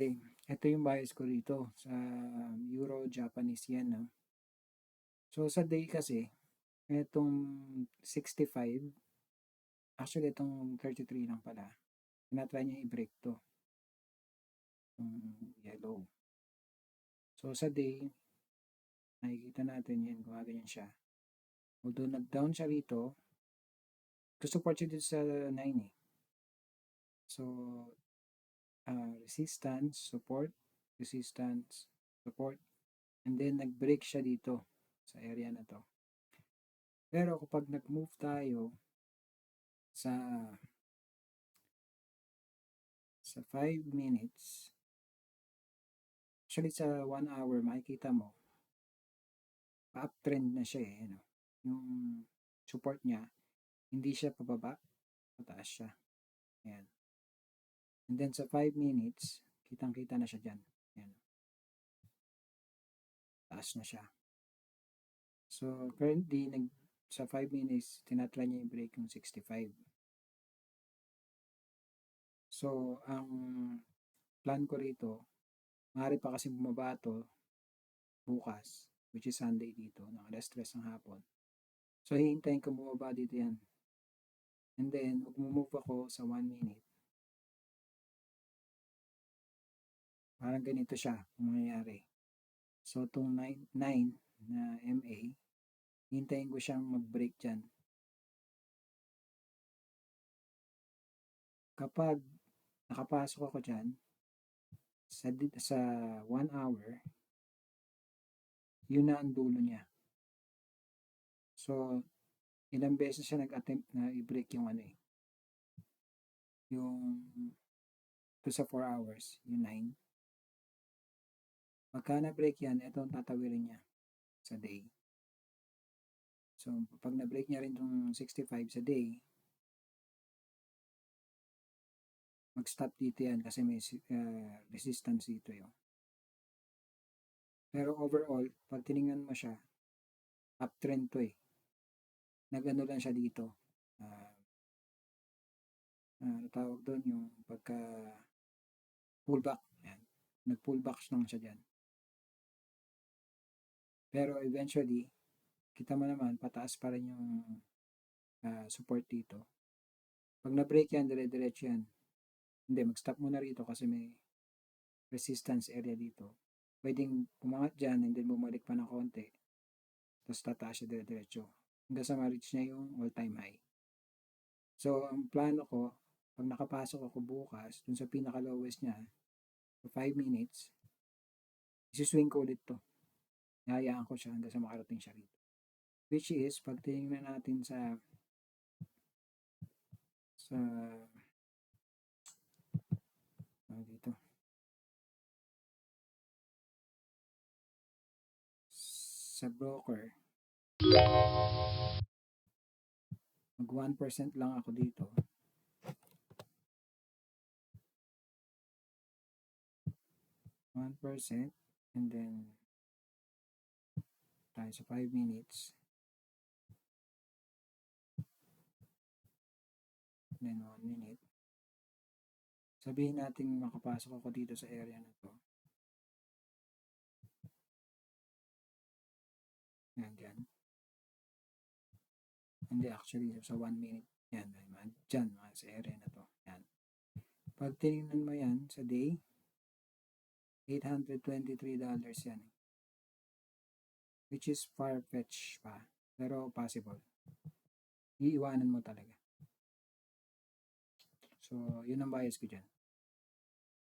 Okay, ito yung bias ko rito sa Euro Japanese yen, no? So sa day kasi, itong 65, actually itong 33 lang pala. Tinatry niya i-break to. Yung yellow. So sa day, nakikita natin yan, gumaganyan siya. Although nag-down siya rito, to support siya dito sa 9 eh. So, resistance, support, and then nag-break siya dito sa area na to. Pero kapag nag-move tayo sa 5 minutes, actually sa 1 hour, makikita mo, pa-uptrend na siya eh. Ano? Yung support niya, hindi siya pababa, pataas siya. Ayan. And then sa 5 minutes, kitang-kita na siya dyan. Ayan. Taas na siya. So, currently, sa 5 minutes, tinatry niya yung break yung 65. So, ang plan ko rito, maaari pa kasi bumaba to bukas, which is Sunday dito, ng alas 3 ng hapon. So, hihintayin ko bumaba dito yan. And then, mag-move ako sa 1 minute. Parang ganito siya kung mangyayari. So, itong 9 na MA, hintayin ko siyang mag-break dyan. Kapag nakapasok ako dyan, sa 1 hour, yun na ang dulo niya. So, ilang beses siya nag-attempt na i-break yung ano eh. Yung 2 sa 4 hours, yung 9. Pagka na-break yan, ito ang tatawirin niya sa day. So, pag na-break niya rin yung 65 sa day, mag-stop dito yan kasi may resistance dito yun. Pero overall, pag tinignan mo siya, uptrend to eh. Nagano lang siya dito. Tawag doon yung pagka pullback. Yan. Nag-pullback lang siya dyan. Pero eventually, kita mo naman, pataas pa rin yung support dito. Pag na-break yan, dire-diretso yan. Hindi, mag-stop muna rito kasi may resistance area dito. Pwedeng pumangat dyan and then bumalik pa ng konti. Tapos tataas siya dire-diretso. Hanggang sa ma-reach niya yung all-time high. So, ang plano ko, pag nakapasok ako bukas, dun sa pinaka-lowest niya, for 5 minutes, isi-swing ko ulit to. Hayaan ko siya hanggang sa makarating siya rito. Which is, pag tinignan natin sa dito, sa broker, mag 1% lang ako dito. %, and then tayo sa 5 minutes, then 1 minute. Sabihin natin makapasok ako dito sa area na to. Yan, dyan. Hindi, actually, sa 1 minute. Yan, dyan, sa area na to. Yan. Pag tinignan mo yan sa day, $823 yan. Which is far-fetched pa. Pero possible. Iiwanan mo talaga. So, yun ang bias ko dyan.